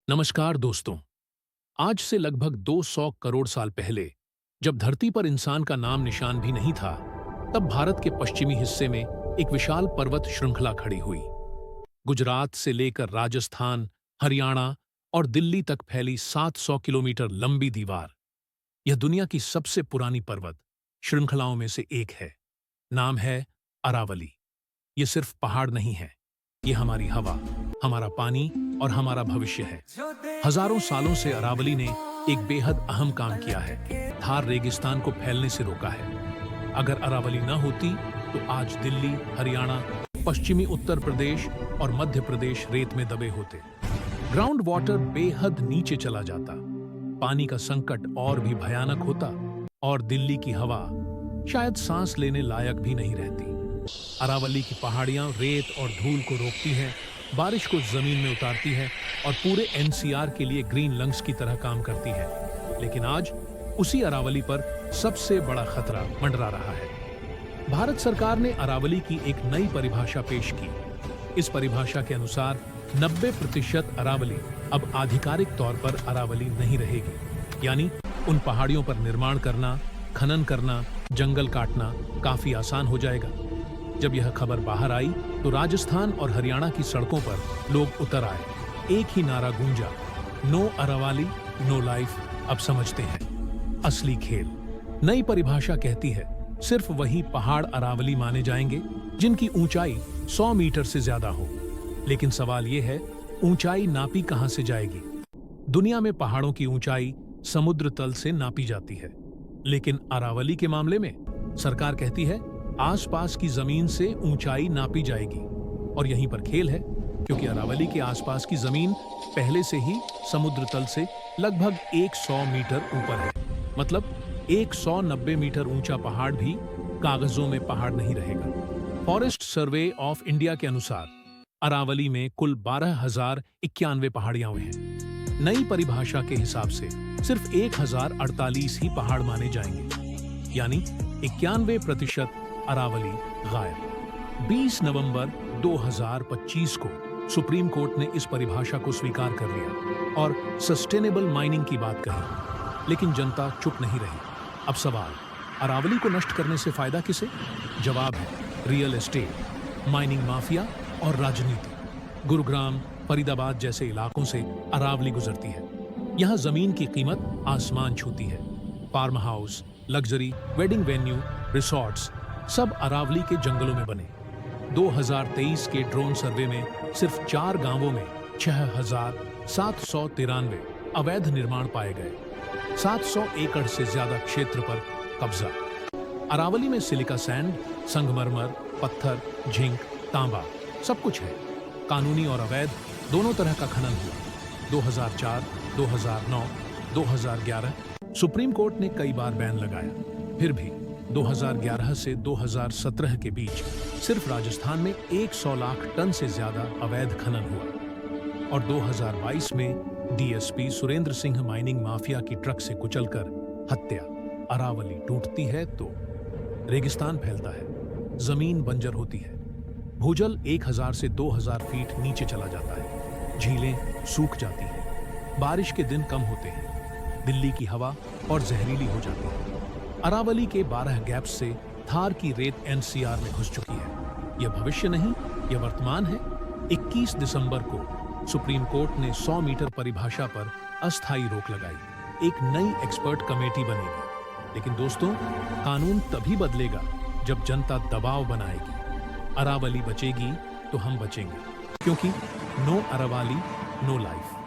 नमस्कार दोस्तों। आज से लगभग 200 करोड़ साल पहले जब धरती पर इंसान का नाम निशान भी नहीं था, तब भारत के पश्चिमी हिस्से में एक विशाल पर्वत श्रृंखला खड़ी हुई। गुजरात से लेकर राजस्थान, हरियाणा और दिल्ली तक फैली 700 किलोमीटर लंबी दीवार। यह दुनिया की सबसे पुरानी पर्वत श्रृंखलाओं में से एक है। नाम है अरावली। ये सिर्फ पहाड़ नहीं है, ये हमारी हवा, हमारा पानी और हमारा भविष्य है। हजारों सालों से अरावली ने एक बेहद अहम काम किया है। थार रेगिस्तान को फैलने से रोका है। अगर अरावली न होती तो आज दिल्ली, हरियाणा, पश्चिमी उत्तर प्रदेश और मध्य प्रदेश रेत में दबे होते। ग्राउंड वाटर बेहद नीचे चला जाता, पानी का संकट और भी भयानक होता और दिल्ली की हवा शायद सांस लेने लायक भी नहीं रहती। अरावली की पहाड़ियां रेत और धूल को रोकती हैं, बारिश को जमीन में उतारती है और पूरे एनसीआर के लिए ग्रीन लंग्स की तरह काम करती है। लेकिन आज उसी अरावली पर सबसे बड़ा खतरा मंडरा रहा है। भारत सरकार ने अरावली की एक नई परिभाषा पेश की। इस परिभाषा के अनुसार 90% अरावली अब आधिकारिक तौर पर अरावली नहीं रहेगी। यानी उन पहाड़ियों पर निर्माण करना, खनन करना, जंगल काटना काफी आसान हो जाएगा। जब यह खबर बाहर आई तो राजस्थान और हरियाणा की सड़कों पर लोग उतर आए। एक ही नारा गूंजा, नो अरावली नो लाइफ। अब समझते हैं असली खेल। नई परिभाषा कहती है सिर्फ वही पहाड़ अरावली माने जाएंगे जिनकी ऊंचाई 100 मीटर से ज्यादा हो। लेकिन सवाल यह है, ऊंचाई नापी कहां से जाएगी? दुनिया में पहाड़ों की ऊंचाई समुद्र तल से नापी जाती है, लेकिन अरावली के मामले में सरकार कहती है आसपास की जमीन से ऊंचाई नापी जाएगी। और यहीं पर खेल है, क्योंकि अरावली के आसपास की जमीन पहले से ही समुद्र तल से लगभग 100 मीटर ऊपर है। मतलब 190 मीटर ऊंचा पहाड़ भी कागजों में पहाड़ नहीं रहेगा। फॉरेस्ट सर्वे ऑफ इंडिया के अनुसार अरावली में कुल 12,091 पहाड़ियां हैं। नई परिभाषा के हिसाब से सिर्फ 1048 ही पहाड़ माने जाएंगे, यानी 91% अरावली गायब। 20 नवंबर 2025 को सुप्रीम कोर्ट ने इस परिभाषा को स्वीकार कर लिया और सस्टेनेबल माइनिंग की बात कही। लेकिन जनता चुप नहीं रही। अब सवाल, अरावली को नष्ट करने से फायदा किसे? जवाब है रियल एस्टेट, माइनिंग माफिया और राजनीति। गुरुग्राम, फरीदाबाद जैसे इलाकों से अरावली गुजरती है। यहाँ जमीन की कीमत आसमान छूती है। Farm house, luxury, wedding venue, resorts सब अरावली के जंगलों में बने। 2023 के ड्रोन सर्वे में सिर्फ 4 गांवों में 6,793 अवैध निर्माण पाए गए। 700 एकड़ से ज्यादा क्षेत्र पर कब्जा। अरावली में सिलिका सैंड, संगमरमर, पत्थर, झिंक, तांबा सब कुछ है। कानूनी और अवैध दोनों तरह का खनन हुआ। 2004, 2009, 2011 सुप्रीम कोर्ट ने कई बार बैन लगाया। फिर भी 2011 से 2017 के बीच सिर्फ राजस्थान में 100 लाख टन से ज्यादा अवैध खनन हुआ। और 2022 में DSP Surendra Singh mining mafia की ट्रक से कुचलकर हत्या। अरावली टूटती है तो रेगिस्तान फैलता है, जमीन बंजर होती है, भूजल 1000 से 2000 फीट नीचे चला जाता है, झीलें सूख जाती हैं, बारिश के दिन कम होते हैं, दिल्ली की हवा और जहरीली हो जाती है। अरावली के 12 गैप्स से थार की रेत एनसीआर में घुस चुकी है। यह भविष्य नहीं, यह वर्तमान है। 21 दिसंबर को सुप्रीम कोर्ट ने 100 मीटर परिभाषा पर अस्थायी रोक लगाई। एक नई एक्सपर्ट कमेटी बनेगी। लेकिन दोस्तों, कानून तभी बदलेगा जब जनता दबाव बनाएगी। अरावली बचेगी तो हम बचेंगे, क्योंकि नो अरावली नो लाइफ।